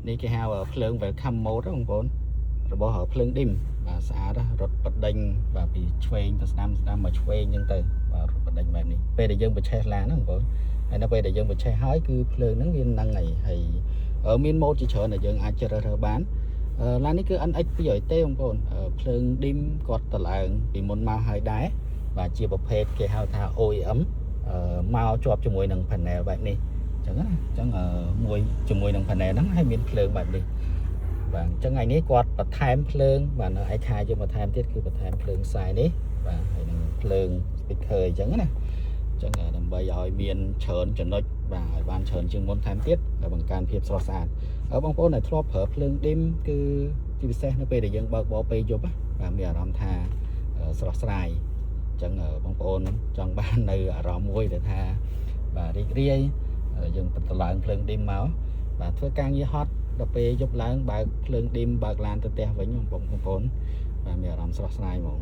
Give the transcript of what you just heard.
នេះគេហៅភ្លើង welcome mode បងប្អូនរបស់ភ្លើងឌីមបាទស្អាតរត់បដិញបាទពីឆ្វេងទៅស្ដាំមកឆ្វេងអញ្ចឹងទៅបាទរត់បដិញបែបនេះពេលដែលយើងបញ្ឆេះឡានហ្នឹងបងប្អូនហើយនៅពេលដែលយើងបញ្ឆេះហើយគឺភ្លើងហ្នឹងវាហ្នឹងហើយមានម៉ូដជាច្រើនដែលយើងអាចជ្រើសរើសបានឡាននេះគឺ NX 200T បងប្អូនភ្លើងឌីមគាត់តឡើងពីមុនមកហើយដែរបាទជាប្រភេទគេហៅថា OEM មកជាប់ជាមួយនឹង panel បែបនេះអញ្ចឹងណាអញ្ចឹងមួយជាមួយនឹង panel ហ្នឹងហើយមានភ្លើងបែបនេះបាទអញ្ចឹងថ្ងៃនេះគាត់បន្ថែមភ្លើងបាទនៅឯខាយើងបន្ថែមទៀតគឺបន្ថែមភ្លើងខ្សែនេះបាទហើយនឹងភ្លើង speaker អញ្ចឹងណាអញ្ចឹងដើម្បីឲ្យមានច្រើនចំណុចបាទឲ្យបានច្រើនជាងមុនថែមទៀតហើយបង្កើនភាពស្រស់ស្អាតបងប្អូនដែលធ្លាប់ប្រើភ្លើងឌីមគឺជាពិសេសនៅពេលដែលយើងបើកបរពេលយប់បាទមានអារម្មណ៍ថាស្រស់ស្រាយអញ្ចឹងបងប្អូនចង់បាននៅអារម្មណ៍មួយដែលថាបាទរីករាយយើងបន្តឡើងភ្លើងឌីមមកបាទធ្វើការងារហត់ដល់ពេលយប់ឡើងបើកភ្លើងឌីមបើកឡានទៅផ្ទះវិញបងប្អូនបាទមានអារម្មណ៍ស្រស់ស្រាយហ្មង